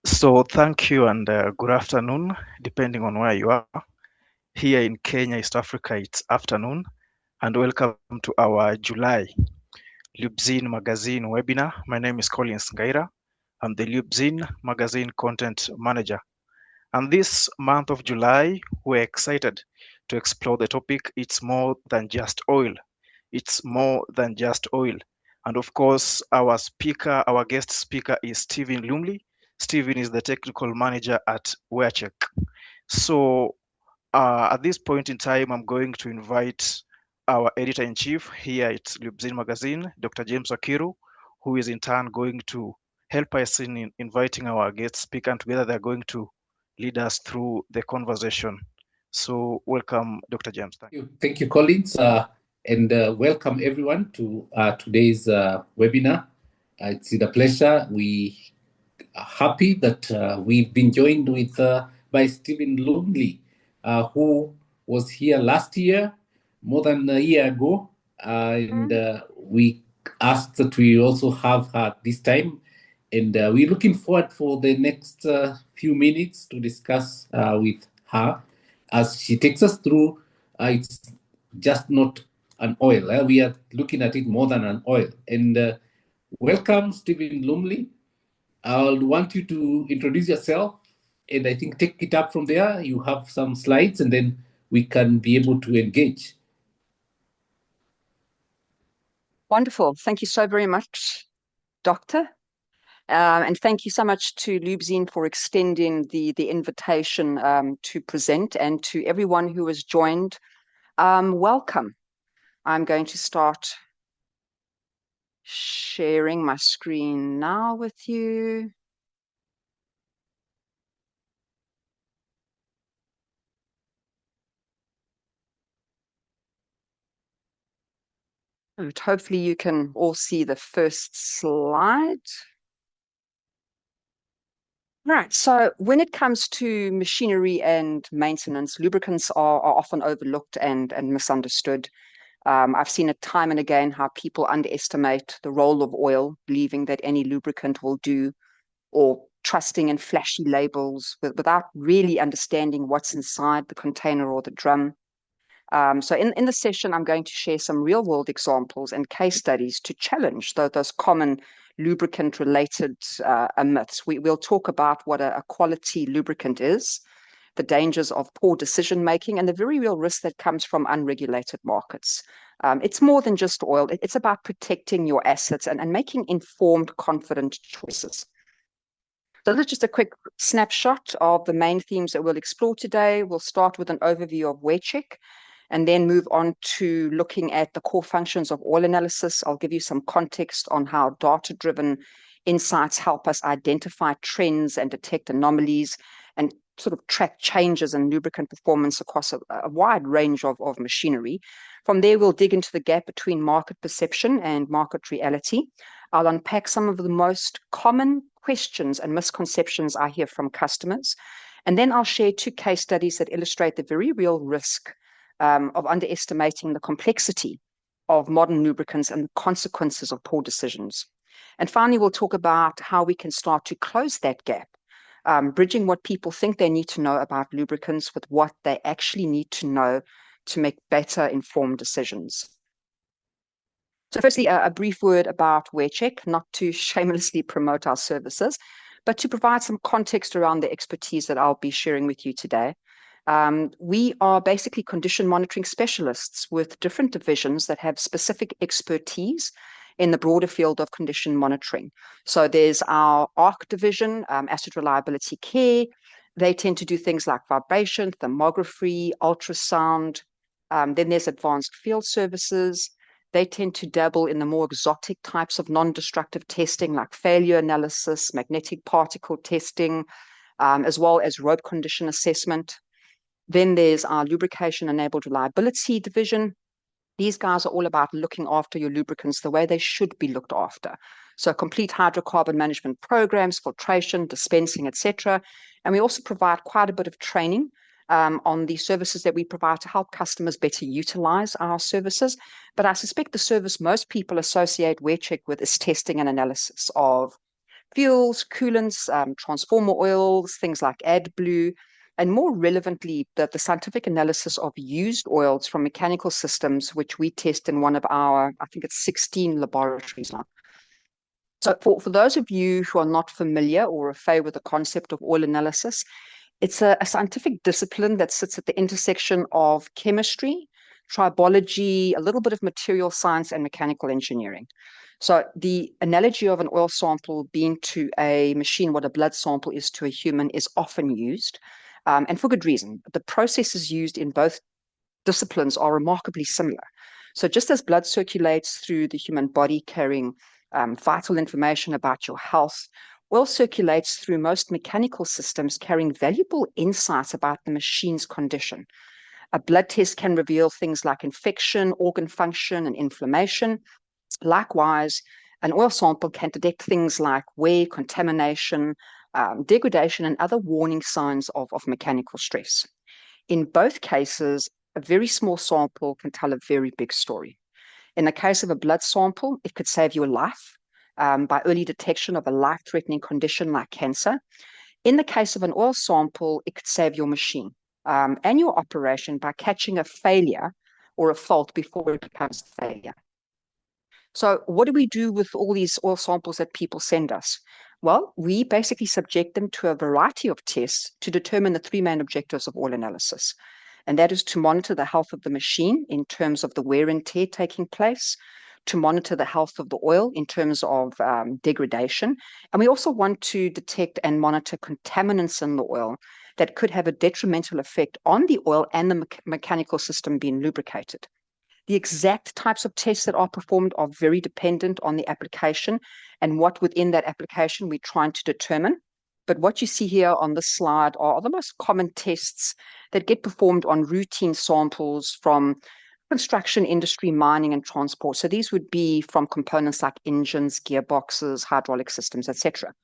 So thank you and good afternoon, depending on where you are. Here in Kenya, East Africa, it's afternoon, and welcome to our July Lubzin Magazine webinar. My name is Collins Ngaira. I'm the Lubzin Magazine Content Manager. And this month of July, we're excited to explore the topic, It's More Than Just Oil. It's more than just oil. And of course, our guest speaker is Steven Lumley. Steven is the technical manager at WearCheck. So at this point in time, I'm going to invite our editor-in-chief here at Lubzin Magazine, Dr. James Wakiru, who is in turn going to help us in inviting our guest speaker, and together they're going to lead us through the conversation. So welcome, Dr. James. Thank you. Thank you, Collins, and welcome everyone to today's webinar. It's a pleasure. We are happy that we've been joined with by Steven Lumley, who was here last year, more than a year ago, and we asked that we also have her this time. And we're looking forward for the next few minutes to discuss with her as she takes us through. It's just not an oil. We are looking at it more than an oil. And welcome, Steven Lumley. I'll want you to introduce yourself, and I think take it up from there. You have some slides, and then we can be able to engage. Wonderful. Thank you so very much, Doctor. And thank you so much to Lubzin for extending the invitation to present, and to everyone who has joined. Welcome. I'm going to start sharing my screen now with you. Hopefully you can all see the first slide. Right, so when it comes to machinery and maintenance, lubricants are often overlooked and misunderstood. I've seen it time and again how people underestimate the role of oil, believing that any lubricant will do, or trusting in flashy labels without really understanding what's inside the container or the drum. So in the session, I'm going to share some real-world examples and case studies to challenge those common lubricant-related myths. We'll talk about what a quality lubricant is, the dangers of poor decision-making, and the very real risk that comes from unregulated markets. It's more than just oil. It's about protecting your assets and making informed, confident choices. So that's just a quick snapshot of the main themes that we'll explore today. We'll start with an overview of WearCheck, and then move on to looking at the core functions of oil analysis. I'll give you some context on how data-driven insights help us identify trends and detect anomalies, and sort of track changes in lubricant performance across a wide range of machinery. From there, we'll dig into the gap between market perception and market reality. I'll unpack some of the most common questions and misconceptions I hear from customers. And then I'll share 2 case studies that illustrate the very real risk of underestimating the complexity of modern lubricants and the consequences of poor decisions. And finally, we'll talk about how we can start to close that gap, bridging what people think they need to know about lubricants with what they actually need to know to make better informed decisions. So firstly, a brief word about WearCheck, not to shamelessly promote our services, but to provide some context around the expertise that I'll be sharing with you today. We are basically condition monitoring specialists with different divisions that have specific expertise in the broader field of condition monitoring. So there's our ARC division, Asset Reliability Care. They tend to do things like vibration, thermography, ultrasound. Then there's Advanced Field Services. They tend to dabble in the more exotic types of non-destructive testing, like failure analysis, magnetic particle testing, as well as road condition assessment. Then there's our Lubrication-Enabled Reliability division. These guys are all about looking after your lubricants the way they should be looked after. So complete hydrocarbon management programs, filtration, dispensing, etc. And we also provide quite a bit of training on the services that we provide to help customers better utilize our services. But I suspect the service most people associate WearCheck with is testing and analysis of fuels, coolants, transformer oils, things like AdBlue, and more relevantly, the scientific analysis of used oils from mechanical systems, which we test in one of our, I think it's 16 laboratories now. So for those of you who are not familiar or familiar with the concept of oil analysis, it's a scientific discipline that sits at the intersection of chemistry, tribology, a little bit of material science, and mechanical engineering. So the analogy of an oil sample being to a machine what a blood sample is to a human is often used, and for good reason. The processes used in both disciplines are remarkably similar. So just as blood circulates through the human body carrying vital information about your health, oil circulates through most mechanical systems carrying valuable insights about the machine's condition. A blood test can reveal things like infection, organ function, and inflammation. Likewise, an oil sample can detect things like wear, contamination, degradation, and other warning signs of mechanical stress. In both cases, a very small sample can tell a very big story. In the case of a blood sample, it could save your life by early detection of a life-threatening condition like cancer. In the case of an oil sample, it could save your machine and your operation by catching a failure or a fault before it becomes a failure. So what do we do with all these oil samples that people send us? Well, we basically subject them to a variety of tests to determine the three main objectives of oil analysis. And that is to monitor the health of the machine in terms of the wear and tear taking place, to monitor the health of the oil in terms of degradation. And we also want to detect and monitor contaminants in the oil that could have a detrimental effect on the oil and the mechanical system being lubricated. The exact types of tests that are performed are very dependent on the application and what within that application we're trying to determine. But what you see here on this slide are the most common tests that get performed on routine samples from construction industry, mining, and transport. So these would be from components like engines, gearboxes, hydraulic systems, etc.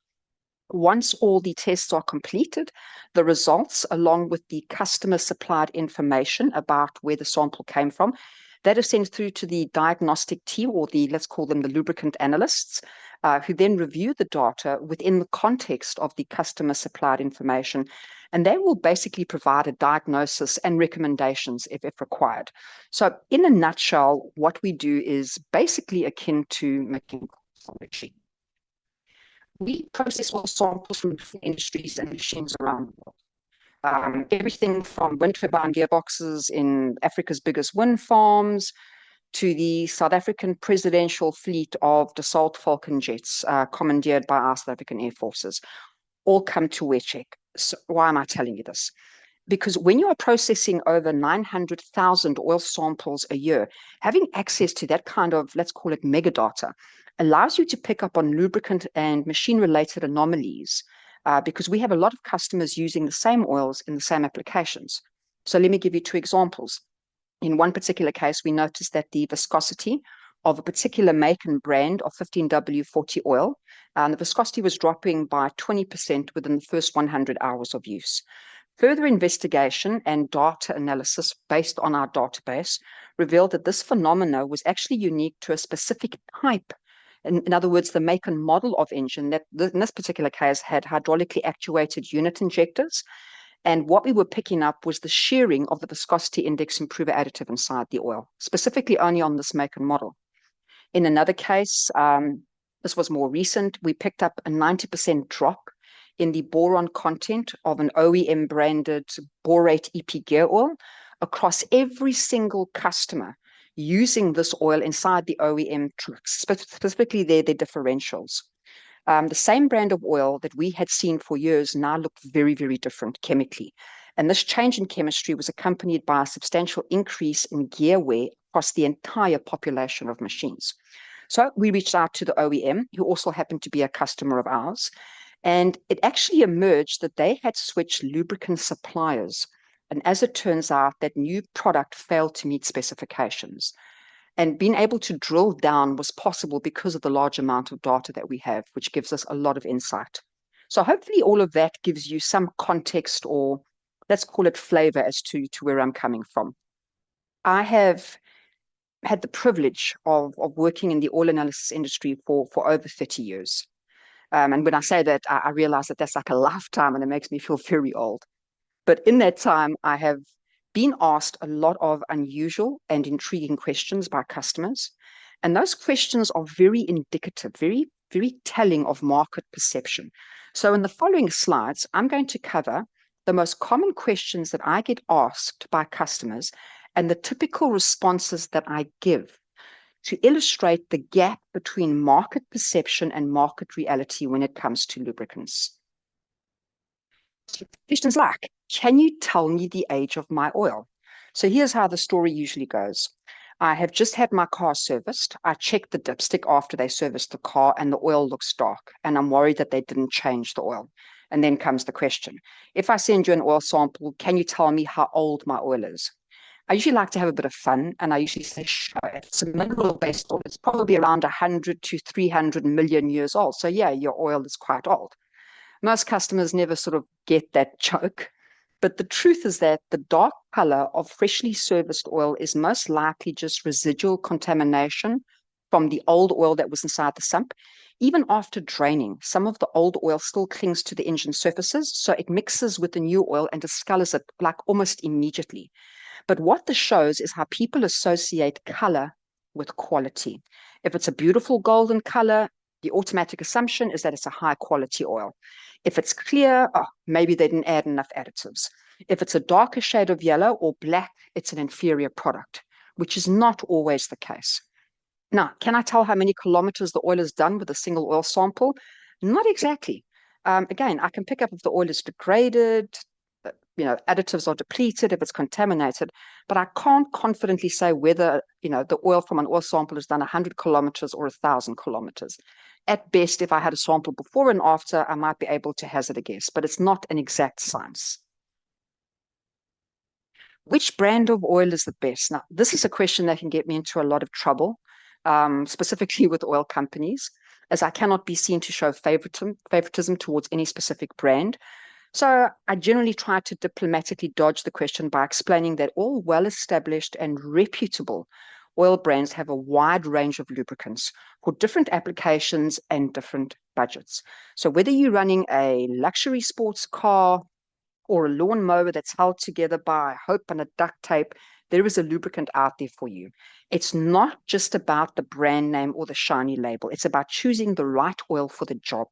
Once all the tests are completed, the results, along with the customer supplied information about where the sample came from, that is sent through to the diagnostic team, or let's call them the lubricant analysts, who then review the data within the context of the customer supplied information. And they will basically provide a diagnosis and recommendations if required. So in a nutshell, what we do is basically akin to mechanical pathology. We process all samples from different industries and machines around the world. Everything from wind turbine gearboxes in Africa's biggest wind farms to the South African presidential fleet of Dassault Falcon jets commandeered by our South African Air Forces, all come to WearCheck. So why am I telling you this? Because when you are processing over 900,000 oil samples a year, having access to that kind of, let's call it mega data, allows you to pick up on lubricant and machine-related anomalies because we have a lot of customers using the same oils in the same applications. So let me give you two examples. In one particular case, we noticed that the viscosity of a particular make and brand of 15W40 oil, the viscosity was dropping by 20% within the first 100 hours of use. Further investigation and data analysis based on our database revealed that this phenomena was actually unique to a specific type. In other words, the make and model of engine that in this particular case had hydraulically actuated unit injectors. And what we were picking up was the shearing of the viscosity index improver additive inside the oil, specifically only on this make and model. In another case, this was more recent, we picked up a 90% drop in the boron content of an OEM branded borate EP gear oil across every single customer using this oil inside the OEM trucks, specifically their differentials. The same brand of oil that we had seen for years now looked very, very different chemically. And this change in chemistry was accompanied by a substantial increase in gear wear across the entire population of machines. So we reached out to the OEM, who also happened to be a customer of ours, and it actually emerged that they had switched lubricant suppliers. And as it turns out, that new product failed to meet specifications. And being able to drill down was possible because of the large amount of data that we have, which gives us a lot of insight. So hopefully all of that gives you some context, or let's call it flavor, as to where I'm coming from. I have had the privilege of working in the oil analysis industry for over 30 years. And when I say that, I realize that that's like a lifetime and it makes me feel very old. But in that time, I have been asked a lot of unusual and intriguing questions by customers. And those questions are very indicative, very, very telling of market perception. So in the following slides, I'm going to cover the most common questions that I get asked by customers and the typical responses that I give to illustrate the gap between market perception and market reality when it comes to lubricants. Questions like, can you tell me the age of my oil? So here's how the story usually goes. I have just had my car serviced. I checked the dipstick after they serviced the car and the oil looks dark, and I'm worried that they didn't change the oil. And then comes the question. If I send you an oil sample, can you tell me how old my oil is? I usually like to have a bit of fun, and I usually say, sure, if it's a mineral-based oil, it's probably around 100 to 300 million years old. So yeah, your oil is quite old. Most customers never sort of get that joke. But the truth is that the dark color of freshly serviced oil is most likely just residual contamination from the old oil that was inside the sump. Even after draining, some of the old oil still clings to the engine surfaces, so it mixes with the new oil and discolors it like almost immediately. But what this shows is how people associate color with quality. If it's a beautiful golden color, the automatic assumption is that it's a high quality oil. If it's clear, maybe they didn't add enough additives. If it's a darker shade of yellow or black, it's an inferior product, which is not always the case. Now, can I tell how many kilometers the oil is done with a single oil sample? Not exactly. Again, I can pick up if the oil is degraded, additives are depleted, if it's contaminated, but I can't confidently say whether, the oil from an oil sample is done 100 kilometers or 1,000 kilometers. At best, if I had a sample before and after, I might be able to hazard a guess, but it's not an exact science. Which brand of oil is the best? Now, this is a question that can get me into a lot of trouble, specifically with oil companies, as I cannot be seen to show favoritism towards any specific brand. So I generally try to diplomatically dodge the question by explaining that all well-established and reputable oil brands have a wide range of lubricants for different applications and different budgets. So whether you're running a luxury sports car or a lawnmower that's held together by hope and a duct tape, there is a lubricant out there for you. It's not just about the brand name or the shiny label. It's about choosing the right oil for the job.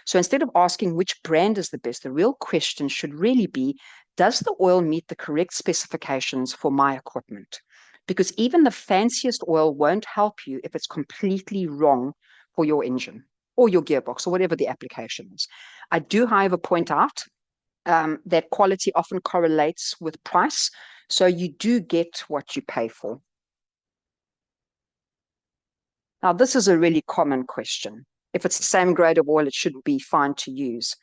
So instead of asking which brand is the best, the real question should really be, does the oil meet the correct specifications for my equipment? Because even the fanciest oil won't help you if it's completely wrong for your engine or your gearbox or whatever the application is. I do, however, point out that quality often correlates with price, so you do get what you pay for. Now, this is a really common question. If it's the same grade of oil, it should be fine to use.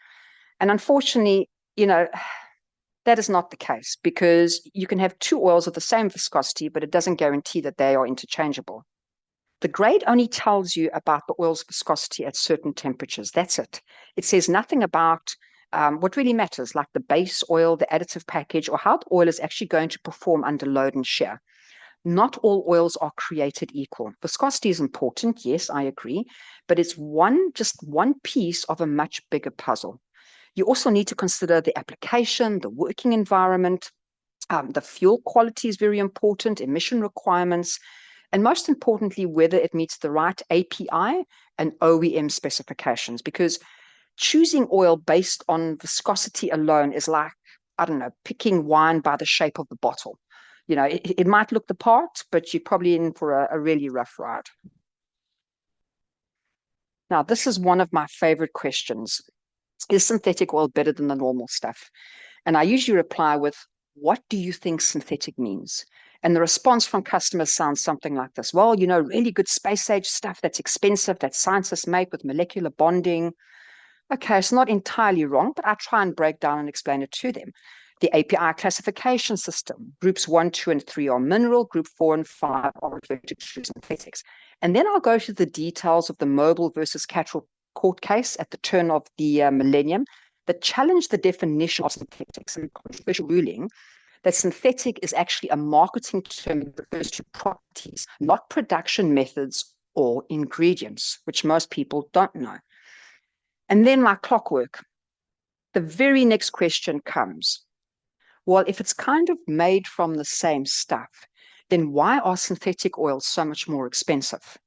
And unfortunately, that is not the case, because you can have two oils of the same viscosity, but it doesn't guarantee that they are interchangeable. The grade only tells you about the oil's viscosity at certain temperatures. That's it. It says nothing about what really matters, like the base oil, the additive package, or how the oil is actually going to perform under load and shear. Not all oils are created equal. Viscosity is important, yes, I agree, but it's just one piece of a much bigger puzzle. You also need to consider the application, the working environment, the fuel quality is very important, emission requirements, and most importantly, whether it meets the right API and OEM specifications, because choosing oil based on viscosity alone is like, I don't know, picking wine by the shape of the bottle. It might look the part, but you're probably in for a really rough ride. Now, this is one of my favorite questions. Is synthetic oil better than the normal stuff? And I usually reply with, what do you think synthetic means? And the response from customers sounds something like this. Well, really good space age stuff that's expensive, that scientists make with molecular bonding. Okay, it's not entirely wrong, but I try and break down and explain it to them. The API classification system, groups 1, 2, and 3 are mineral, group 4 and 5 are referred to synthetics. And then I'll go to the details of the Mobil versus Cattrall court case at the turn of the millennium that challenged the definition of synthetics, and controversial ruling that synthetic is actually a marketing term that refers to properties, not production methods or ingredients, which most people don't know. And then like clockwork, the very next question comes, well, if it's kind of made from the same stuff, then why are synthetic oils so much more expensive?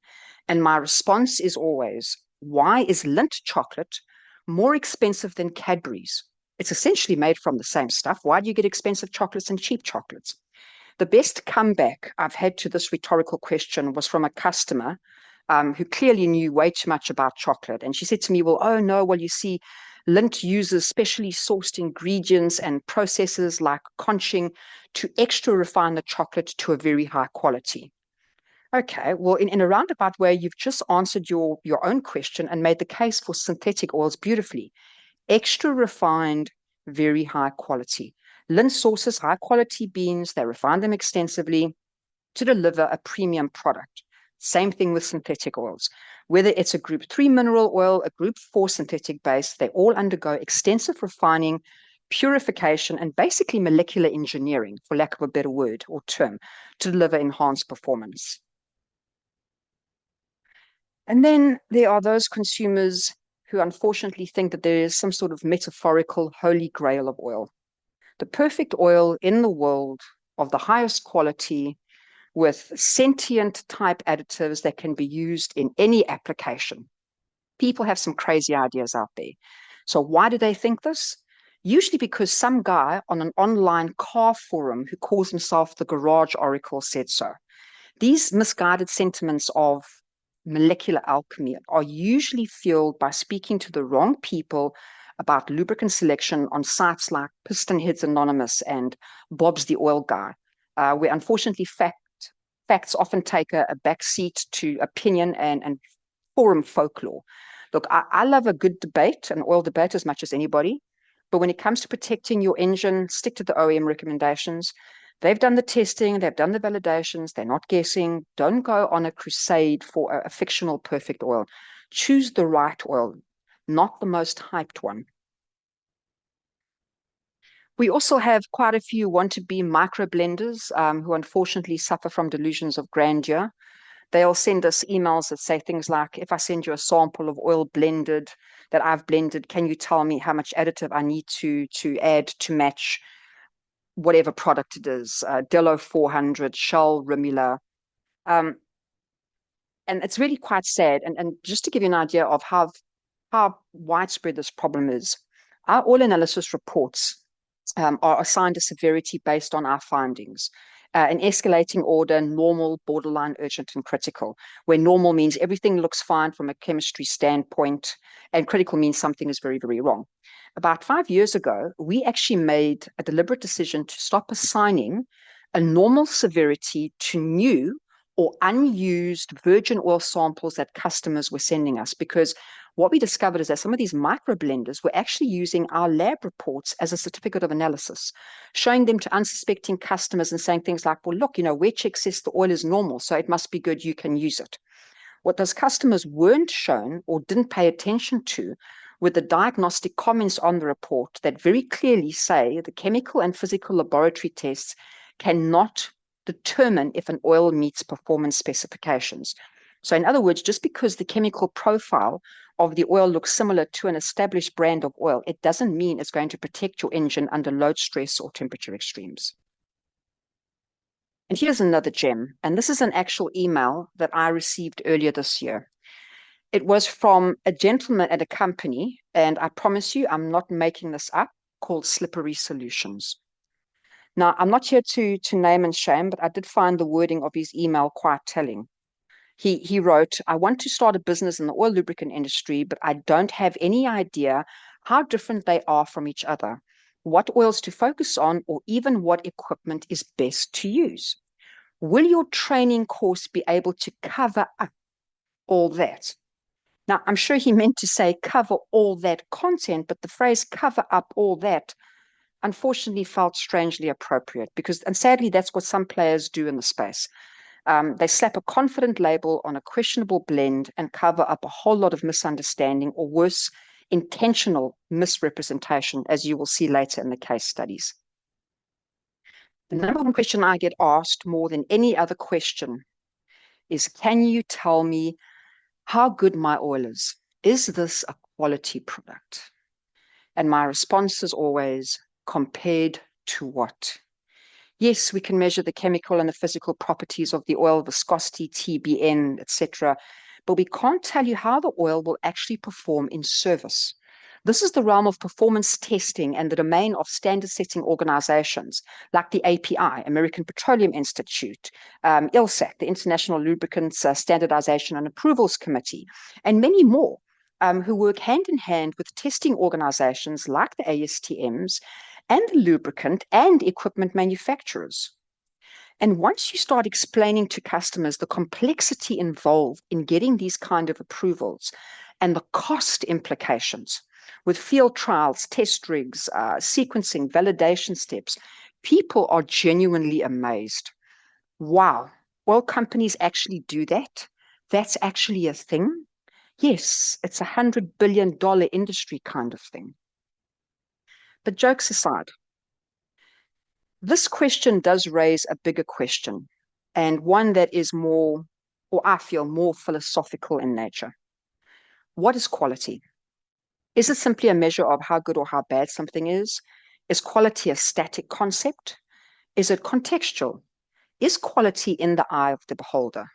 And my response is always, why is Lindt chocolate more expensive than Cadbury's? It's essentially made from the same stuff. Why do you get expensive chocolates and cheap chocolates? The best comeback I've had to this rhetorical question was from a customer who clearly knew way too much about chocolate. And she said to me, well, oh no, well, you see, Lindt uses specially sourced ingredients and processes like conching to extra refine the chocolate to a very high quality. Okay, well, in a roundabout way, you've just answered your own question and made the case for synthetic oils beautifully. Extra refined, very high quality. Lindt sources high quality beans, they refine them extensively to deliver a premium product. Same thing with synthetic oils. Whether it's a group 3 mineral oil, a group 4 synthetic base, they all undergo extensive refining, purification, and basically molecular engineering, for lack of a better word or term, to deliver enhanced performance. And then there are those consumers who unfortunately think that there is some sort of metaphorical holy grail of oil. The perfect oil in the world of the highest quality with sentient type additives that can be used in any application. People have some crazy ideas out there. So why do they think this? Usually because some guy on an online car forum who calls himself the Garage Oracle said so. These misguided sentiments of molecular alchemy are usually fueled by speaking to the wrong people about lubricant selection on sites like Piston Heads Anonymous and Bob's the Oil Guy, where unfortunately facts often take a backseat to opinion and forum folklore. Look, I love a good debate, an oil debate, as much as anybody. But when it comes to protecting your engine, stick to the OEM recommendations. They've done the testing, they've done the validations, they're not guessing. Don't go on a crusade for a fictional perfect oil. Choose the right oil, not the most hyped one. We also have quite a few want-to-be microblenders who unfortunately suffer from delusions of grandeur. They'll send us emails that say things like, if I send you a sample of oil blended that I've blended, can you tell me how much additive I need to add to match whatever product it is, Dello 400, Shell, Rimula. And it's really quite sad. And just to give you an idea of how widespread this problem is, our oil analysis reports are assigned a severity based on our findings. In escalating order, normal, borderline, urgent, and critical, where normal means everything looks fine from a chemistry standpoint, and critical means something is very, very wrong. About 5 years ago, we actually made a deliberate decision to stop assigning a normal severity to new or unused virgin oil samples that customers were sending us, because what we discovered is that some of these microblenders were actually using our lab reports as a certificate of analysis, showing them to unsuspecting customers and saying things like, well, look, WearCheck says the oil is normal, so it must be good, you can use it. What those customers weren't shown or didn't pay attention to were the diagnostic comments on the report that very clearly say the chemical and physical laboratory tests cannot determine if an oil meets performance specifications. So in other words, just because the chemical profile of the oil looks similar to an established brand of oil, it doesn't mean it's going to protect your engine under load stress or temperature extremes. And here's another gem, and this is an actual email that I received earlier this year. It was from a gentleman at a company, and I promise you, I'm not making this up, called Slippery Solutions. Now, I'm not here to name and shame, but I did find the wording of his email quite telling. He wrote, I want to start a business in the oil lubricant industry, but I don't have any idea how different they are from each other, what oils to focus on, or even what equipment is best to use. Will your training course be able to cover up all that? Now, I'm sure he meant to say cover all that content, but the phrase cover up all that unfortunately felt strangely appropriate because, and sadly, that's what some players do in the space. They slap a confident label on a questionable blend and cover up a whole lot of misunderstanding or worse, intentional misrepresentation, as you will see later in the case studies. The number one question I get asked more than any other question is, can you tell me how good my oil is? Is this a quality product? And my response is always, compared to what? Yes, we can measure the chemical and the physical properties of the oil, viscosity, TBN, etc., but we can't tell you how the oil will actually perform in service. This is the realm of performance testing and the domain of standard setting organizations like the API, American Petroleum Institute, ILSAC, the International Lubricants Standardization and Approvals Committee, and many more who work hand in hand with testing organizations like the ASTMs and the lubricant and equipment manufacturers. And once you start explaining to customers the complexity involved in getting these kind of approvals and the cost implications with field trials, test rigs, sequencing, validation steps, people are genuinely amazed. Wow, oil companies actually do that? That's actually a thing? Yes, it's $100 billion industry kind of thing. But jokes aside, this question does raise a bigger question, and one that is more, or I feel, more philosophical in nature. What is quality? Is it simply a measure of how good or how bad something is? Is quality a static concept? Is it contextual? Is quality in the eye of the beholder?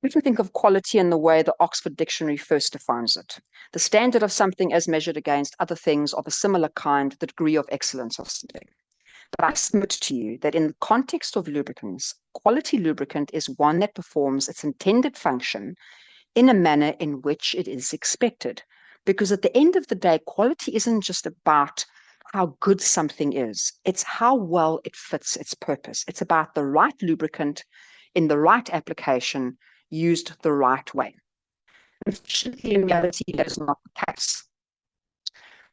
We can think of quality in the way the Oxford Dictionary first defines it. The standard of something as measured against other things of a similar kind, the degree of excellence of something. But I submit to you that in the context of lubricants, quality lubricant is one that performs its intended function in a manner in which it is expected. Because at the end of the day, quality isn't just about how good something is, it's how well it fits its purpose. It's about the right lubricant in the right application, used the right way. Unfortunately, in reality, that is not the case.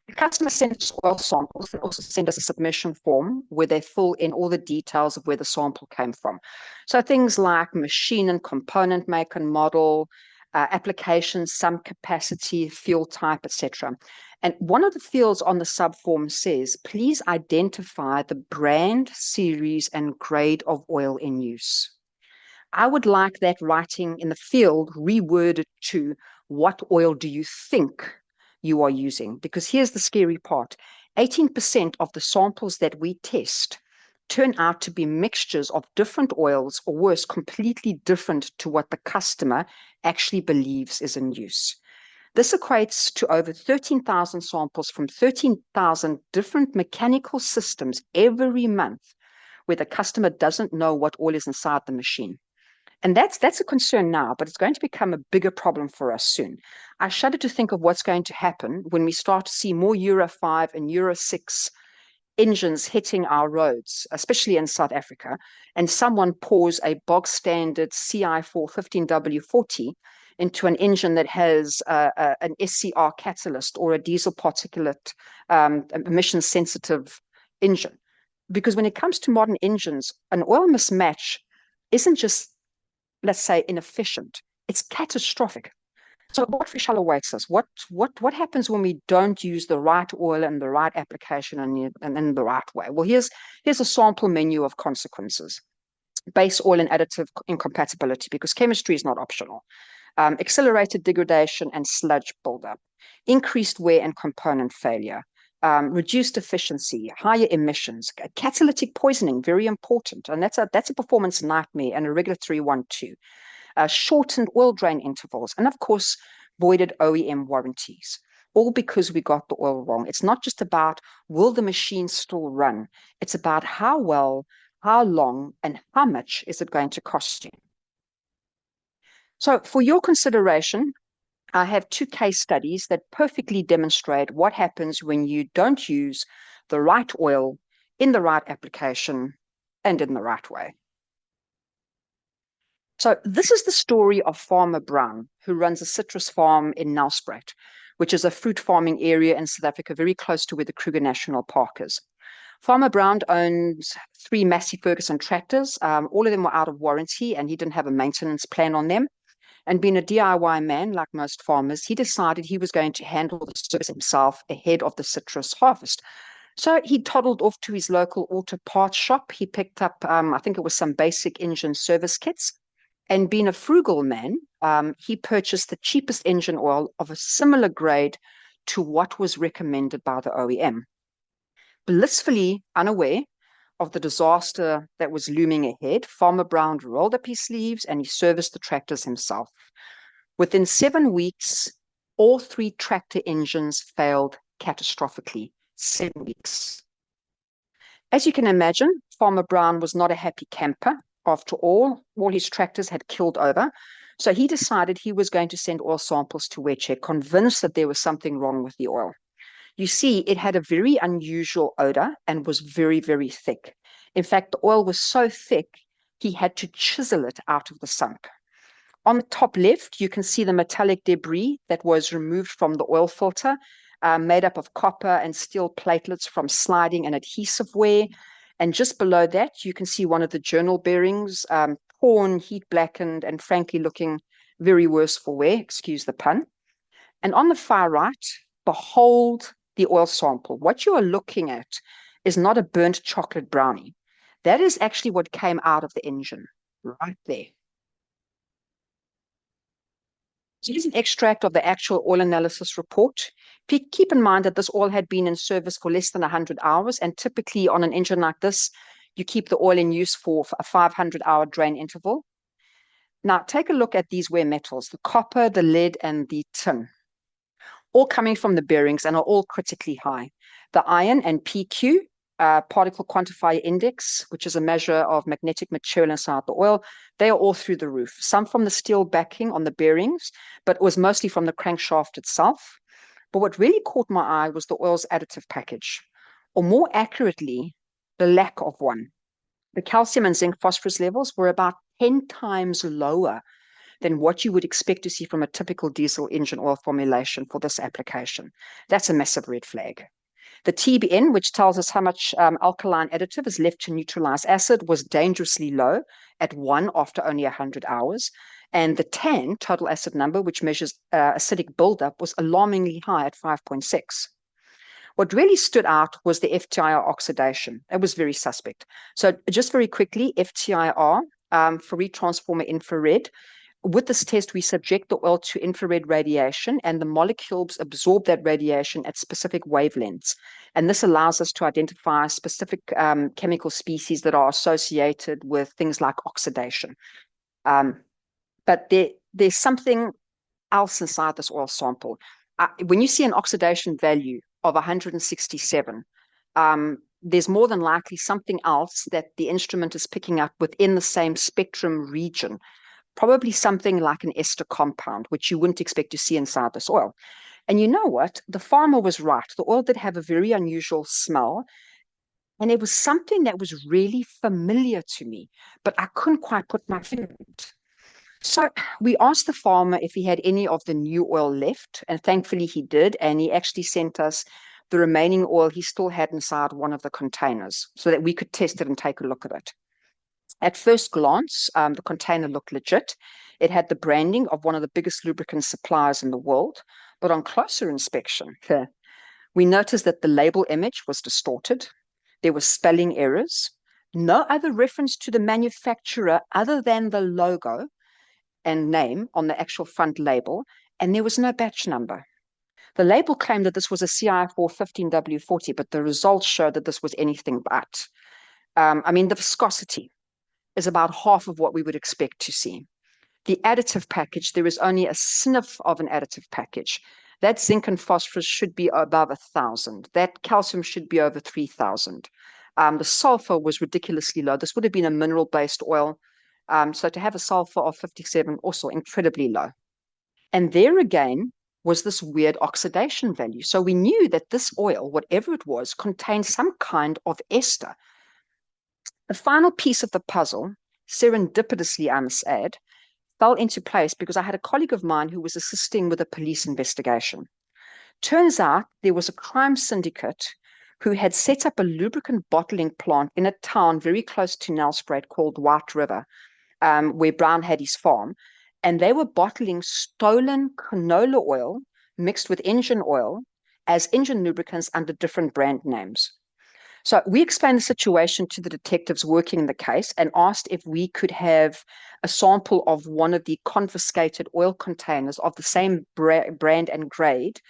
The customer sends oil samples. They also send us a submission form where they fill in all the details of where the sample came from. So things like machine and component make and model, application, sum capacity, fuel type, etc. And one of the fields on the subform says, please identify the brand, series, and grade of oil in use. I would like that writing in the field reworded to, what oil do you think you are using? Because here's the scary part. 18% of the samples that we test turn out to be mixtures of different oils, or worse, completely different to what the customer actually believes is in use. This equates to over 13,000 samples from 13,000 different mechanical systems every month where the customer doesn't know what oil is inside the machine. And that's a concern now, but it's going to become a bigger problem for us soon. I shudder to think of what's going to happen when we start to see more Euro 5 and Euro 6 engines hitting our roads, especially in South Africa, and someone pours a bog standard CI4 15W40 into an engine that has an SCR catalyst or a diesel particulate emission sensitive engine. Because when it comes to modern engines, an oil mismatch isn't just, let's say, inefficient, it's catastrophic. So what shall awaits us? What happens when we don't use the right oil and the right application and in the right way? Well, here's a sample menu of consequences. Base oil and additive incompatibility, because chemistry is not optional. Accelerated degradation and sludge buildup. Increased wear and component failure. Reduced efficiency, higher emissions, catalytic poisoning, very important, and that's a performance nightmare and a regulatory one too. Shortened oil drain intervals, and of course, voided OEM warranties, all because we got the oil wrong. It's not just about will the machine still run, it's about how well, how long, and how much is it going to cost you. So for your consideration, I have 2 case studies that perfectly demonstrate what happens when you don't use the right oil in the right application and in the right way. So this is the story of Farmer Brown, who runs a citrus farm in Nelspruit, which is a fruit farming area in South Africa, very close to where the Kruger National Park is. Farmer Brown owns 3 Massey Ferguson tractors. All of them were out of warranty, and he didn't have a maintenance plan on them. And being a DIY man, like most farmers, he decided he was going to handle the service himself ahead of the citrus harvest. So he toddled off to his local auto parts shop. He picked up, I think it was some basic engine service kits. And being a frugal man, he purchased the cheapest engine oil of a similar grade to what was recommended by the OEM. Blissfully unaware of the disaster that was looming ahead, Farmer Brown rolled up his sleeves and he serviced the tractors himself. Within 7 weeks, all 3 tractor engines failed catastrophically. 7 weeks. As you can imagine, Farmer Brown was not a happy camper. After all his tractors had killed over. So he decided he was going to send oil samples to WearCheck, convinced that there was something wrong with the oil. You see, it had a very unusual odor and was very, very thick. In fact, the oil was so thick, he had to chisel it out of the sump. On the top left, you can see the metallic debris that was removed from the oil filter, made up of copper and steel platelets from sliding and adhesive wear. And just below that, you can see one of the journal bearings, torn, heat blackened, and frankly looking very worse for wear, excuse the pun. And on the far right, behold the oil sample. What you are looking at is not a burnt chocolate brownie. That is actually what came out of the engine, right there. So here's an extract of the actual oil analysis report. Keep in mind that this oil had been in service for less than 100 hours, and typically on an engine like this, you keep the oil in use for a 500-hour drain interval. Now, take a look at these wear metals, the copper, the lead, and the tin, all coming from the bearings and are all critically high. The iron and PQ, particle quantifier index, which is a measure of magnetic material inside the oil, they are all through the roof. Some from the steel backing on the bearings, but it was mostly from the crankshaft itself. But what really caught my eye was the oil's additive package, or more accurately, the lack of one. The calcium and zinc phosphorus levels were about 10 times lower than what you would expect to see from a typical diesel engine oil formulation for this application. That's a massive red flag. The TBN, which tells us how much alkaline additive is left to neutralize acid, was dangerously low at 1 after only 100 hours. And the TAN, total acid number, which measures acidic buildup, was alarmingly high at 5.6. What really stood out was the FTIR oxidation. It was very suspect. So just very quickly, FTIR, Fourier transformer infrared. With this test, we subject the oil to infrared radiation, and the molecules absorb that radiation at specific wavelengths. And this allows us to identify specific chemical species that are associated with things like oxidation. But there's something else inside this oil sample. When you see an oxidation value of 167, there's more than likely something else that the instrument is picking up within the same spectrum region. Probably something like an ester compound, which you wouldn't expect to see inside this oil. And you know what? The farmer was right. The oil did have a very unusual smell, and it was something that was really familiar to me, but I couldn't quite put my finger on it. So we asked the farmer if he had any of the new oil left, and thankfully he did, and he actually sent us the remaining oil he still had inside one of the containers so that we could test it and take a look at it. At first glance, the container looked legit. It had the branding of one of the biggest lubricant suppliers in the world. But on closer inspection, we noticed that the label image was distorted. There were spelling errors, no other reference to the manufacturer other than the logo and name on the actual front label, and there was no batch number. The label claimed that this was a CI4 15W40, but the results showed that this was anything but. The viscosity is about half of what we would expect to see. The additive package, there is only a sniff of an additive package. That zinc and phosphorus should be above 1,000. That calcium should be over 3,000. The sulfur was ridiculously low. This would have been a mineral-based oil. So to have a sulfur of 57, also incredibly low. And there again was this weird oxidation value. So we knew that this oil, whatever it was, contained some kind of ester. The final piece of the puzzle, serendipitously, I must add, fell into place because I had a colleague of mine who was assisting with a police investigation. Turns out there was a crime syndicate who had set up a lubricant bottling plant in a town very close to Nelspruit called White River, where Brown had his farm, and they were bottling stolen canola oil mixed with engine oil as engine lubricants under different brand names. So we explained the situation to the detectives working in the case and asked if we could have a sample of one of the confiscated oil containers of the same brand and grade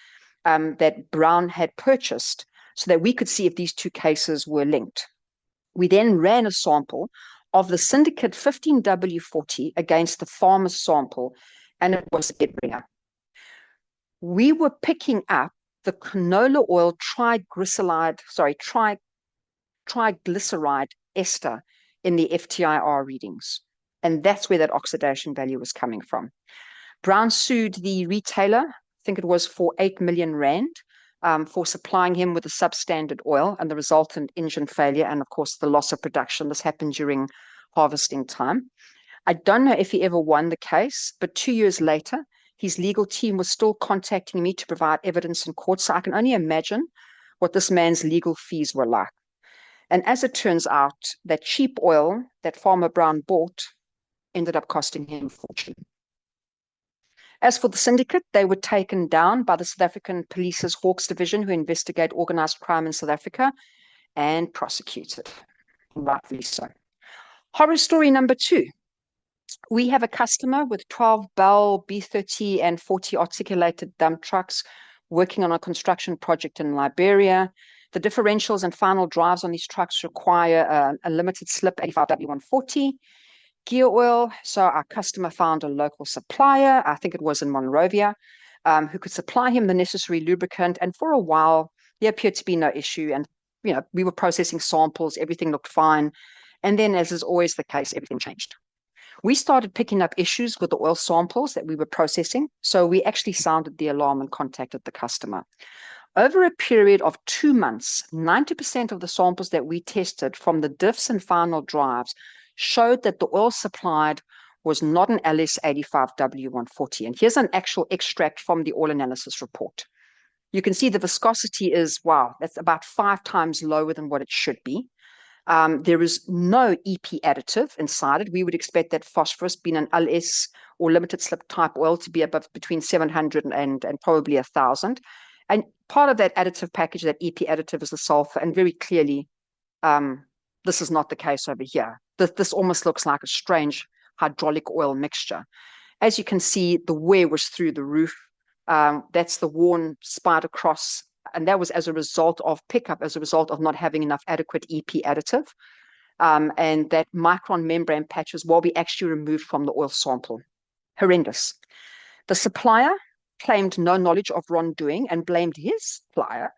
that Brown had purchased, so that we could see if these two cases were linked. We then ran a sample of the syndicate 15W40 against the farmer's sample, and it was a dead ringer. We were picking up the canola oil triglyceride ester in the FTIR readings. And that's where that oxidation value was coming from. Brown sued the retailer, I think it was for 8 million rand, for supplying him with a substandard oil and the resultant engine failure and, of course, the loss of production. This happened during harvesting time. I don't know if he ever won the case, but 2 years later, his legal team was still contacting me to provide evidence in court. So I can only imagine what this man's legal fees were like. And as it turns out, that cheap oil that Farmer Brown bought ended up costing him a fortune. As for the syndicate, they were taken down by the South African Police's Hawks Division, who investigate organized crime in South Africa, and prosecuted, rightfully so. Horror story number 2. We have a customer with 12 Bell B30 and 40 articulated dump trucks working on a construction project in Liberia. The differentials and final drives on these trucks require a limited slip 85W140 gear oil. So our customer found a local supplier, I think it was in Monrovia, who could supply him the necessary lubricant. And for a while, there appeared to be no issue. And, we were processing samples, everything looked fine. And then, as is always the case, everything changed. We started picking up issues with the oil samples that we were processing. So we actually sounded the alarm and contacted the customer. Over a period of 2 months, 90% of the samples that we tested from the diffs and final drives showed that the oil supplied was not an LS85W140. And here's an actual extract from the oil analysis report. You can see the viscosity is, wow, that's about 5 times lower than what it should be. There is no EP additive inside it. We would expect that phosphorus, being an LS or limited slip type oil, to be above between 700 and probably 1,000. And part of that additive package, that EP additive, is the sulfur. And very clearly, this is not the case over here. This almost looks like a strange hydraulic oil mixture. As you can see, the wear was through the roof. That's the worn spider cross. And that was as a result of pickup, as a result of not having enough adequate EP additive. And that micron membrane patches will be actually removed from the oil sample. Horrendous. The supplier claimed no knowledge of wrongdoing and blamed his supplier,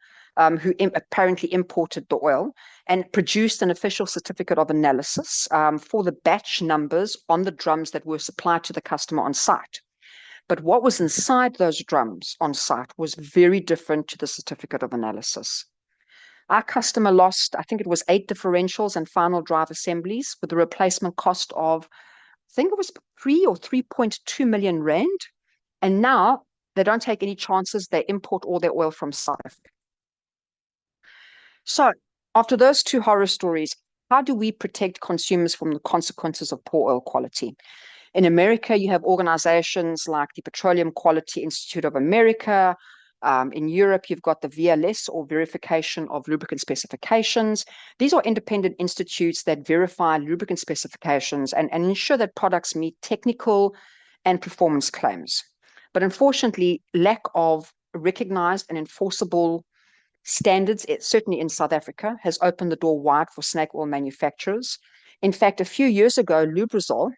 who apparently imported the oil, and produced an official certificate of analysis for the batch numbers on the drums that were supplied to the customer on site. But what was inside those drums on site was very different to the certificate of analysis. Our customer lost, I think it was 8 differentials and final drive assemblies with a replacement cost of, I think it was 3 or 3.2 million rand. And now they don't take any chances. They import all their oil from South Africa. So after those 2 horror stories, how do we protect consumers from the consequences of poor oil quality? In America, you have organizations like the Petroleum Quality Institute of America. In Europe, you've got the VLS, or Verification of Lubricant Specifications. These are independent institutes that verify lubricant specifications and ensure that products meet technical and performance claims. But unfortunately, lack of recognized and enforceable standards, certainly in South Africa, has opened the door wide for snake oil manufacturers. In fact, a few years ago, Lubrizol,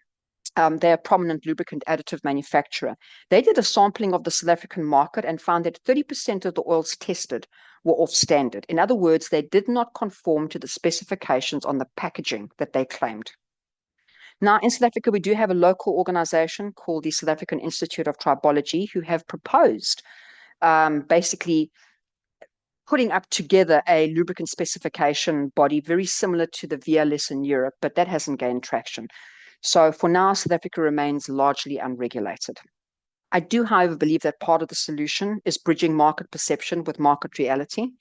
they're a prominent lubricant additive manufacturer. They did a sampling of the South African market and found that 30% of the oils tested were off standard. In other words, they did not conform to the specifications on the packaging that they claimed. Now, in South Africa, we do have a local organization called the South African Institute of Tribology, who have proposed basically putting up together a lubricant specification body very similar to the VLS in Europe, but that hasn't gained traction. So for now, South Africa remains largely unregulated. I do, however, believe that part of the solution is bridging market perception with market reality.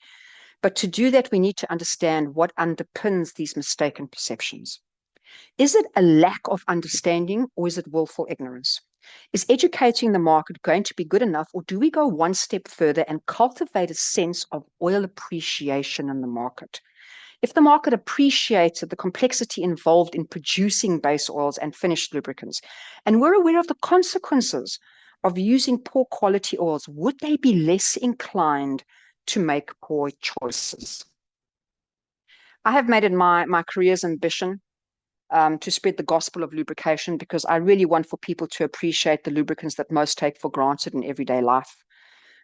But to do that, we need to understand what underpins these mistaken perceptions. Is it a lack of understanding, or is it willful ignorance? Is educating the market going to be good enough, or do we go one step further and cultivate a sense of oil appreciation in the market? If the market appreciated the complexity involved in producing base oils and finished lubricants, and were aware of the consequences of using poor quality oils, would they be less inclined to make poor choices? I have made it my career's ambition to spread the gospel of lubrication, because I really want for people to appreciate the lubricants that most take for granted in everyday life.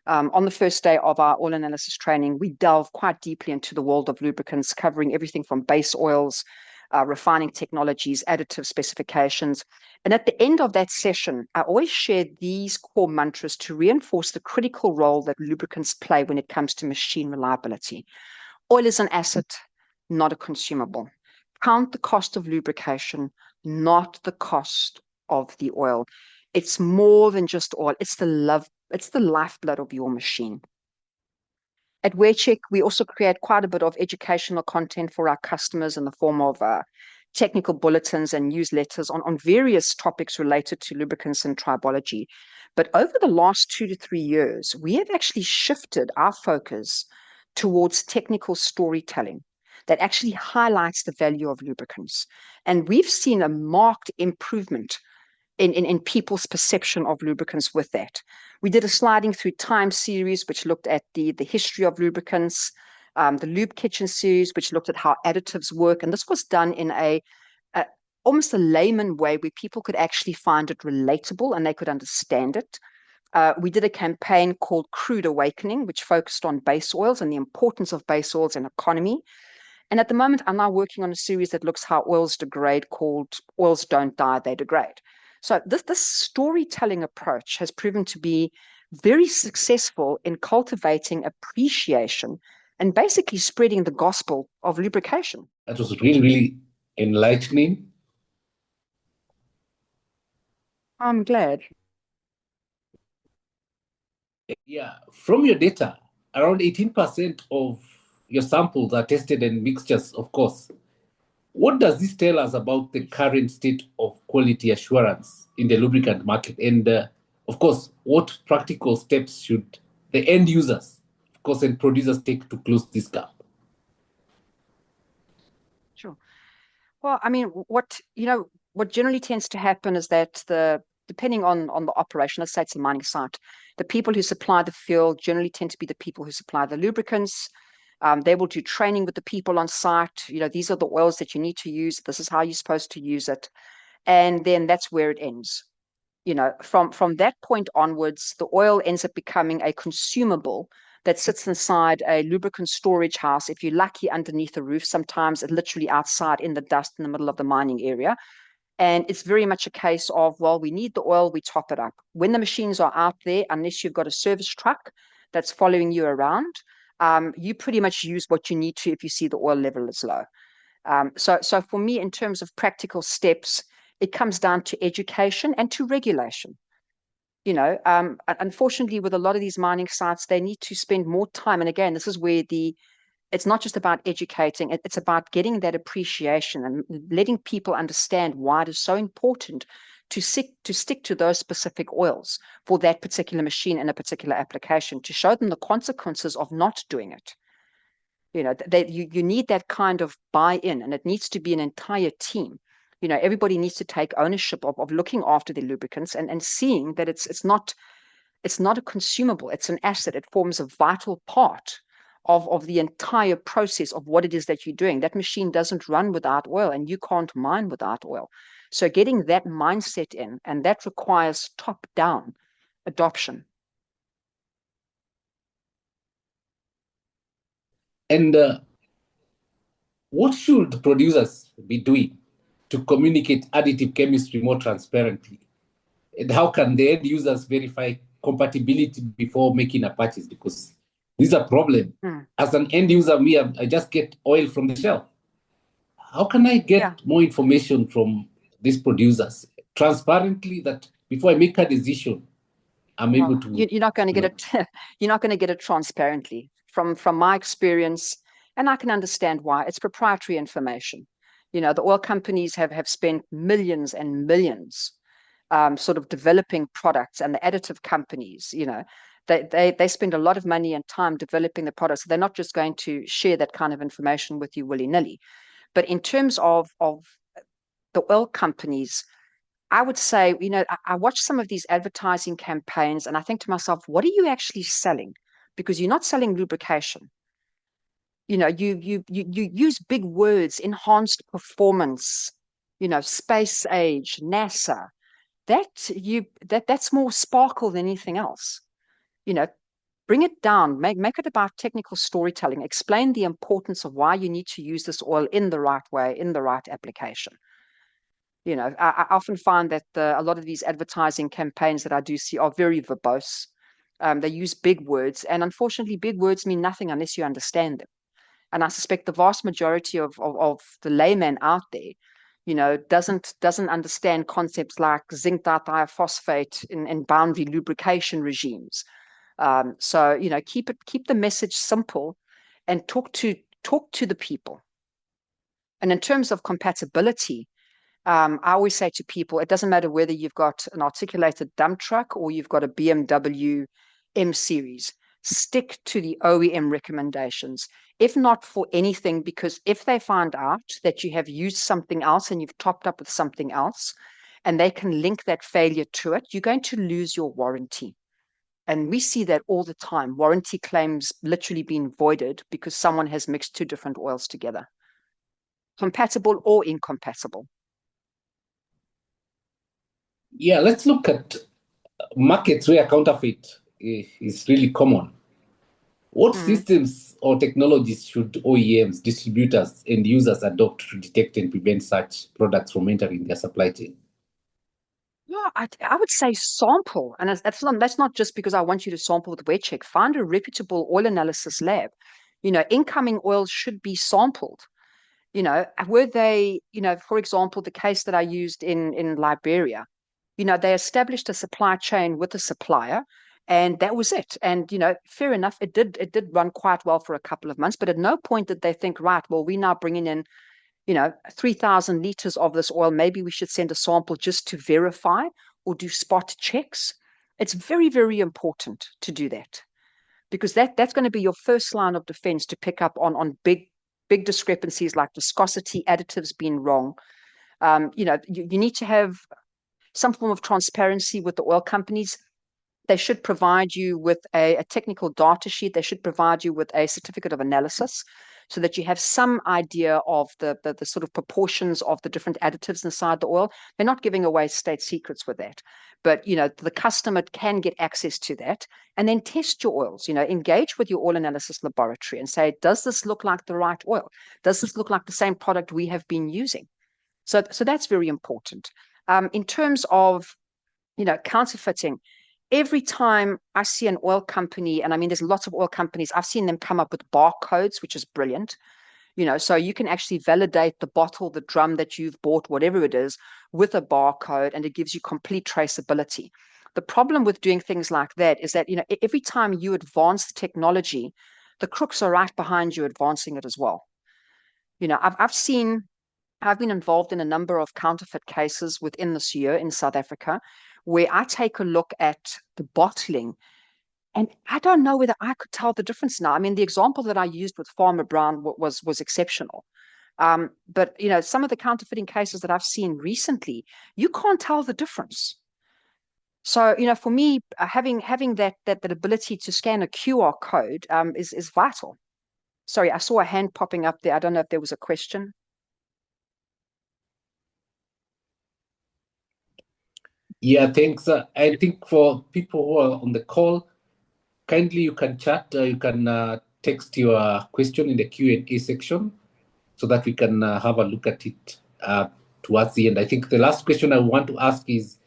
On the first day of our oil analysis training, we delve quite deeply into the world of lubricants, covering everything from base oils, refining technologies, additive specifications. And at the end of that session, I always share these core mantras to reinforce the critical role that lubricants play when it comes to machine reliability. Oil is an asset, not a consumable. Count the cost of lubrication, not the cost of the oil. It's more than just oil. It's the lifeblood of your machine. At WearCheck, we also create quite a bit of educational content for our customers in the form of technical bulletins and newsletters on various topics related to lubricants and tribology. But over the last 2 to 3 years, we have actually shifted our focus towards technical storytelling that actually highlights the value of lubricants. And we've seen a marked improvement in people's perception of lubricants with that. We did a sliding through time series, which looked at the history of lubricants, the Lube Kitchen series, which looked at how additives work. And this was done in almost a layman way where people could actually find it relatable and they could understand it. We did a campaign called Crude Awakening, which focused on base oils and the importance of base oils in economy. And at the moment, I'm now working on a series that looks how oils degrade, called Oils Don't Die, They Degrade. So this storytelling approach has proven to be very successful in cultivating appreciation and basically spreading the gospel of lubrication. That was really, really enlightening. I'm glad. Yeah, from your data, around 18% of your samples are tested in mixtures, of course. What does this tell us about the current state of quality assurance in the lubricant market? And of course, what practical steps should the end users, of course, and producers take to close this gap? Sure. Well, I mean, what generally tends to happen is that depending on the operation, let's say it's a mining site, the people who supply the fuel generally tend to be the people who supply the lubricants. They will do training with the people on site. These are the oils that you need to use. This is how you're supposed to use it. And then that's where it ends. From that point onwards, the oil ends up becoming a consumable that sits inside a lubricant storage house. If you're lucky, underneath the roof, sometimes it's literally outside in the dust in the middle of the mining area. And it's very much a case of, well, we need the oil, we top it up. When the machines are out there, unless you've got a service truck that's following you around, you pretty much use what you need to if you see the oil level is low. So for me, in terms of practical steps, it comes down to education and to regulation. Unfortunately, with a lot of these mining sites, they need to spend more time. And again, this is where it's not just about educating, it's about getting that appreciation and letting people understand why it is so important to stick to those specific oils for that particular machine and a particular application, to show them the consequences of not doing it. You need that kind of buy-in, and it needs to be an entire team. Everybody needs to take ownership of looking after the lubricants and seeing that it's not a consumable, it's an asset. It forms a vital part of the entire process of what it is that you're doing. That machine doesn't run without oil, and you can't mine without oil. So getting that mindset in, and that requires top-down adoption. And what should producers be doing to communicate additive chemistry more transparently? And how can the end users verify compatibility before making a purchase? Because this is a problem. As an end user, I just get oil from the shelf. How can I get more information from these producers transparently, that before I make a decision, I'm able to? You're not going to get it. You're not going to get it transparently. From my experience, and I can understand why. It's proprietary information. The oil companies have spent millions and millions sort of developing products, and the additive companies, They spend a lot of money and time developing the product. So they're not just going to share that kind of information with you willy-nilly. But in terms of the oil companies, I would say, I watch some of these advertising campaigns and I think to myself, what are you actually selling? Because you're not selling lubrication. You use big words, enhanced performance, space age, NASA. That's more sparkle than anything else. Bring it down, make it about technical storytelling, explain the importance of why you need to use this oil in the right way, in the right application. I often find that a lot of these advertising campaigns that I do see are very verbose. They use big words, and unfortunately, big words mean nothing unless you understand them. And I suspect the vast majority of the layman out there, doesn't understand concepts like zinc diphosphate in boundary lubrication regimes. So keep the message simple, and talk to the people. And in terms of compatibility, I always say to people, it doesn't matter whether you've got an articulated dump truck or you've got a BMW M series. Stick to the OEM recommendations, if not for anything, because if they find out that you have used something else and you've topped up with something else, and they can link that failure to it, you're going to lose your warranty. And we see that all the time, warranty claims literally being voided because someone has mixed two different oils together, compatible or incompatible. Yeah, let's look at markets where counterfeit is really common. What systems or technologies should OEMs, distributors, and users adopt to detect and prevent such products from entering their supply chain? Yeah, I would say sample. And that's not just because I want you to sample with WearCheck. Find a reputable oil analysis lab. Incoming oils should be sampled. Were they, for example, the case that I used in Liberia, they established a supply chain with a supplier, and that was it. And, fair enough, it did run quite well for a couple of months, but at no point did they think, right, well, we're now bringing in 3,000 liters of this oil. Maybe we should send a sample just to verify or do spot checks. It's very, very important to do that, because that's going to be your first line of defense to pick up on big discrepancies like viscosity, additives being wrong. You need to have some form of transparency with the oil companies. They should provide you with a technical data sheet. They should provide you with a certificate of analysis so that you have some idea of the sort of proportions of the different additives inside the oil. They're not giving away state secrets with that. But, the customer can get access to that, and then test your oils. Engage with your oil analysis laboratory and say, does this look like the right oil? Does this look like the same product we have been using? So that's very important. In terms of, counterfeiting, every time I see an oil company, and I mean, there's lots of oil companies, I've seen them come up with barcodes, which is brilliant. So you can actually validate the bottle, the drum that you've bought, whatever it is, with a barcode, and it gives you complete traceability. The problem with doing things like that is that, every time you advance the technology, the crooks are right behind you advancing it as well. I've been involved in a number of counterfeit cases within this year in South Africa, where I take a look at the bottling, and I don't know whether I could tell the difference now. I mean, the example that I used with Farmer Brown was exceptional. But some of the counterfeiting cases that I've seen recently, you can't tell the difference. So, for me, having that ability to scan a QR code is vital. Sorry, I saw a hand popping up there. I don't know if there was a question. Yeah, thanks. I think for people who are on the call, kindly you can chat, you can text your question in the Q&A section so that we can have a look at it towards the end. I think the last question I want to ask is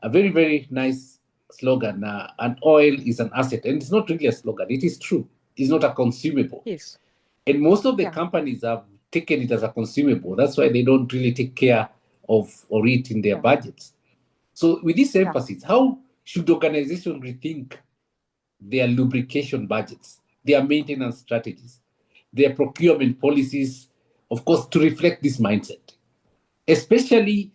a very, very nice slogan. An oil is an asset, and it's not really a slogan. It is true. It's not a consumable. Yes. And most of the companies have taken it as a consumable. That's why they don't really take care of or it in their budgets. So with this emphasis, how should organizations rethink their lubrication budgets, their maintenance strategies, their procurement policies, of course, to reflect this mindset? Especially,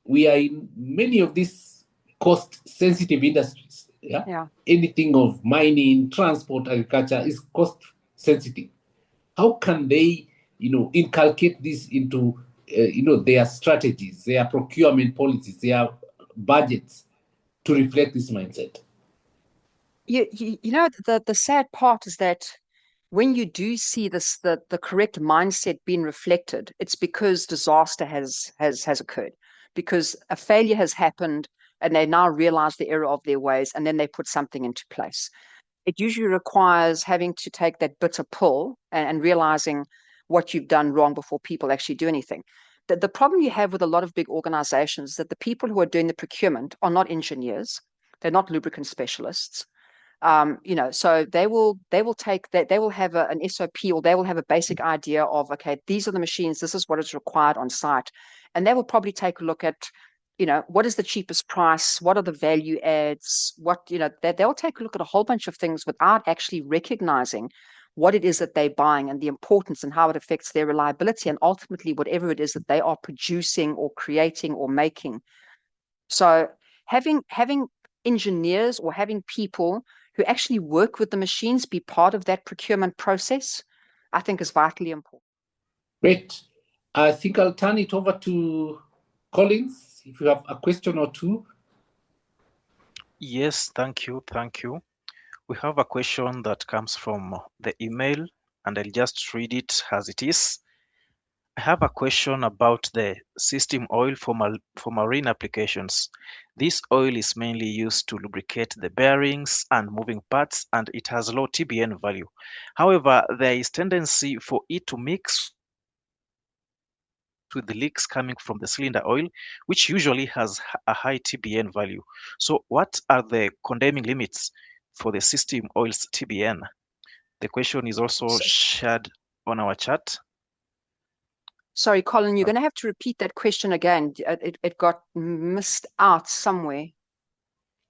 we are in many of these cost-sensitive industries Yeah. Anything of mining, transport, agriculture is cost sensitive. How can they, inculcate this into, their strategies, their procurement policies, their budgets to reflect this mindset? The sad part is that when you do see this, the correct mindset being reflected, it's because disaster has occurred, because a failure has happened and they now realize the error of their ways, and then they put something into place. It usually requires having to take that bitter pill and realizing what you've done wrong before people actually do anything. The problem you have with a lot of big organizations is that the people who are doing the procurement are not engineers, they're not lubricant specialists. So they will take that, they will have an SOP, or they will have a basic idea of, okay, these are the machines, this is what is required on site, and they will probably take a look at, what is the cheapest price, what are the value adds, they'll take a look at a whole bunch of things without actually recognizing what it is that they're buying and the importance and how it affects their reliability and ultimately whatever it is that they are producing or creating or making. So having engineers or having people who actually work with the machines be part of that procurement process, I think is vitally important. Great. I think I'll turn it over to Collins, if you have a question or two. Yes, thank you. We have a question that comes from the email, and I'll just read it as it is. I have a question about the system oil for marine applications. This oil is mainly used to lubricate the bearings and moving parts, and it has low TBN value. However, there is tendency for it to mix with the leaks coming from the cylinder oil, which usually has a high TBN value. So what are the condemning limits for the system oil's TBN? The question is also shared on our chat. Sorry, Colin, you're going to have to repeat that question again. It got missed out somewhere.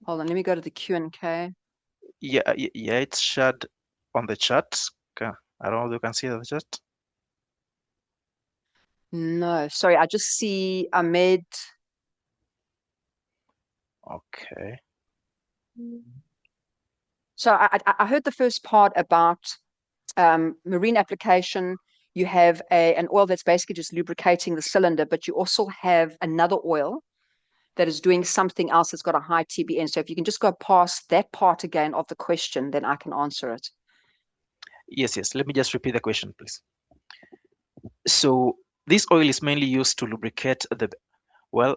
Hold on, let me go to the Q&K. Yeah, it's shared on the chat. Okay. I don't know if you can see the chat. No, sorry, I just see Ahmed. Okay. So I heard the first part about marine application. You have an oil that's basically just lubricating the cylinder, but you also have another oil that is doing something else that's got a high TBN. So if you can just go past that part again of the question, then I can answer it. Yes. Let me just repeat the question, please. So this oil is mainly used to lubricate the, well,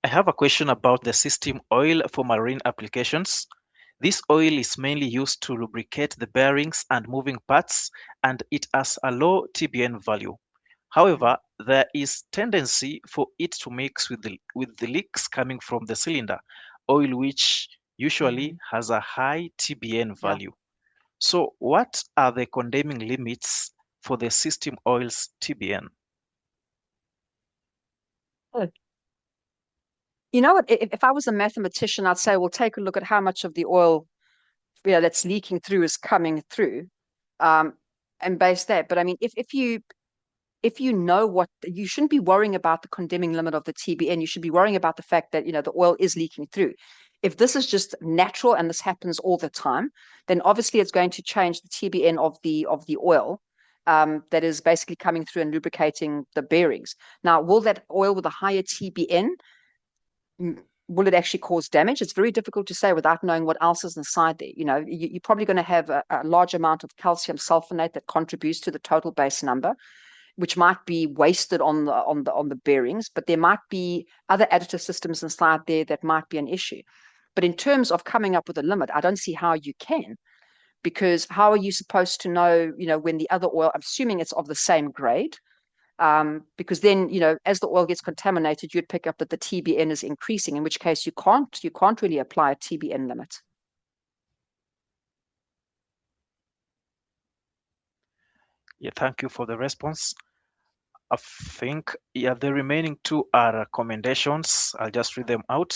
I have a question about the system oil for marine applications. This oil is mainly used to lubricate the bearings and moving parts, and it has a low TBN value. However, there is tendency for it to mix with the leaks coming from the cylinder oil, which usually has a high TBN value. So what are the condemning limits for the system oil's TBN? You know what? If I was a mathematician, I'd say, well, take a look at how much of the oil that's leaking through is coming through, and base that. But I mean, if you know what, you shouldn't be worrying about the condemning limit of the TBN. You should be worrying about the fact that the oil is leaking through. If this is just natural and this happens all the time, then obviously it's going to change the TBN of the oil that is basically coming through and lubricating the bearings. Now, will that oil with a higher TBN, will it actually cause damage? It's very difficult to say without knowing what else is inside there. You're probably going to have a large amount of calcium sulfonate that contributes to the total base number, which might be wasted on the bearings, but there might be other additive systems inside there that might be an issue. But in terms of coming up with a limit, I don't see how you can, because how are you supposed to know, when the other oil, I'm assuming it's of the same grade, because then, as the oil gets contaminated, you'd pick up that the TBN is increasing, in which case you can't really apply a TBN limit. Yeah, thank you for the response. I think, the remaining two are recommendations. I'll just read them out.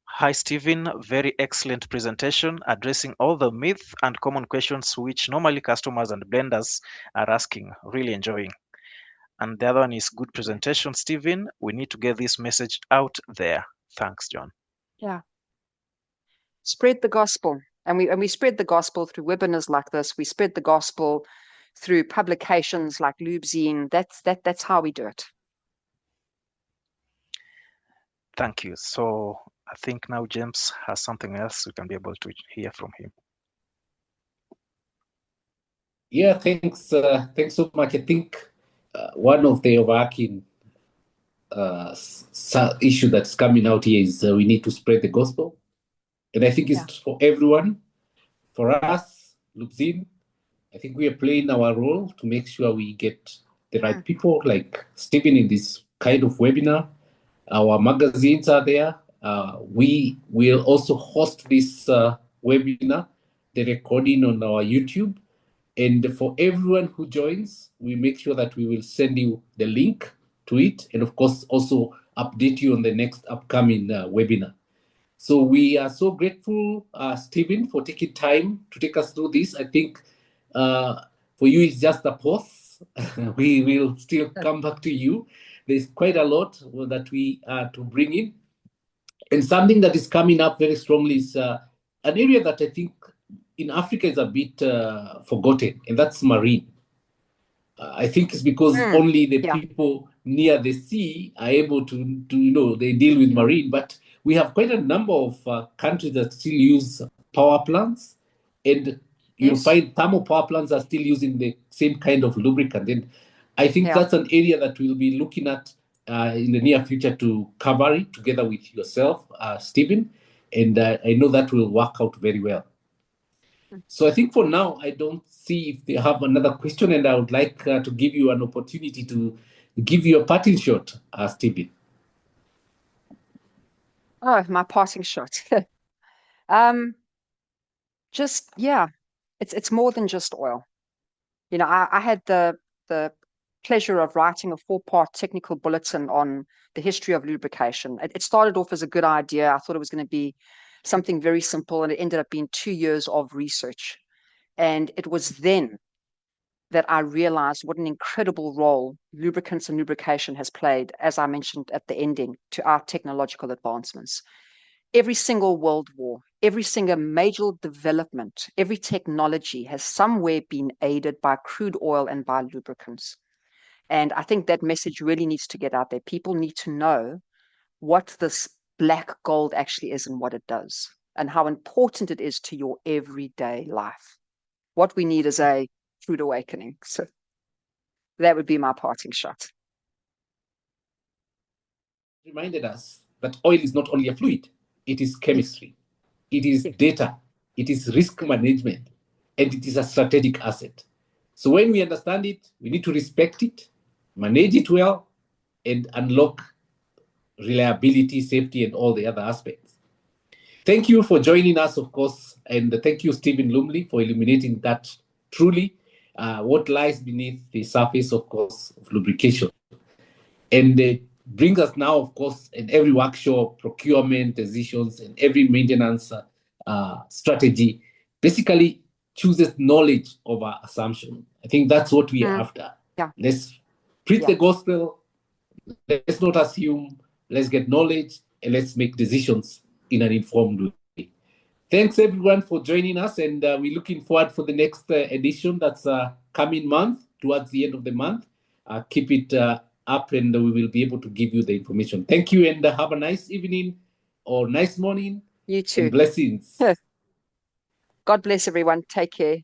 Hi, Steven. Very excellent presentation addressing all the myths and common questions which normally customers and blenders are asking. Really enjoying. And the other one is good presentation, Steven. We need to get this message out there. Thanks, John. Yeah. Spread the gospel. And we spread the gospel through webinars like this. We spread the gospel through publications like Lubzine. That's how we do it. Thank you. So I think now James has something else we can be able to hear from him. Yeah, thanks so much. I think one of the overarching issue that's coming out here is we need to spread the gospel. And I think it's for everyone. For us, Lubzine, I think we are playing our role to make sure we get the right people, like Steven in this kind of webinar. Our magazines are there. We will also host this webinar, the recording on our YouTube. And for everyone who joins, we make sure that we will send you the link to it. And of course, also update you on the next upcoming webinar. So we are so grateful, Steven, for taking time to take us through this. I think for you, it's just a pause. We will still come back to you. There's quite a lot that we are to bring in. And something that is coming up very strongly is an area that I think in Africa is a bit forgotten, and that's marine. I think it's because only the people near the sea are able to they deal with marine, but we have quite a number of countries that still use power plants, and you'll find thermal power plants are still using the same kind of lubricant. And I think that's an area that we'll be looking at in the near future to cover it together with yourself, Steven, and I know that will work out very well. So I think for now, I don't see if they have another question, and I would like to give you an opportunity to give you a parting shot, Steven. Oh, my parting shot. It's more than just oil. You know, I had the pleasure of writing a 4-part technical bulletin on the history of lubrication. It started off as a good idea. I thought it was going to be something very simple, and it ended up being 2 years of research. And it was then that I realized what an incredible role lubricants and lubrication has played, as I mentioned at the ending, to our technological advancements. Every single world war, every single major development, every technology has somewhere been aided by crude oil and by lubricants. And I think that message really needs to get out there. People need to know what this black gold actually is and what it does, and how important it is to your everyday life. What we need is a crude awakening. So that would be my parting shot. Reminded us that oil is not only a fluid, it is chemistry, it is data, it is risk management, and it is a strategic asset. So when we understand it, we need to respect it, manage it well, and unlock reliability, safety, and all the other aspects. Thank you for joining us, of course, and thank you, Steven Lumley, for illuminating that truly what lies beneath the surface, of course, of lubrication. And it brings us now, of course, in every workshop, procurement decisions, and every maintenance strategy, basically chooses knowledge over assumption. I think that's what we are after. Let's preach the gospel. Let's not assume. Let's get knowledge, and let's make decisions in an informed way. Thanks, everyone, for joining us, and we're looking forward for the next edition that's coming month, towards the end of the month. Keep it up, and we will be able to give you the information. Thank you, and have a nice evening or nice morning. You too. And blessings. God bless everyone. Take care.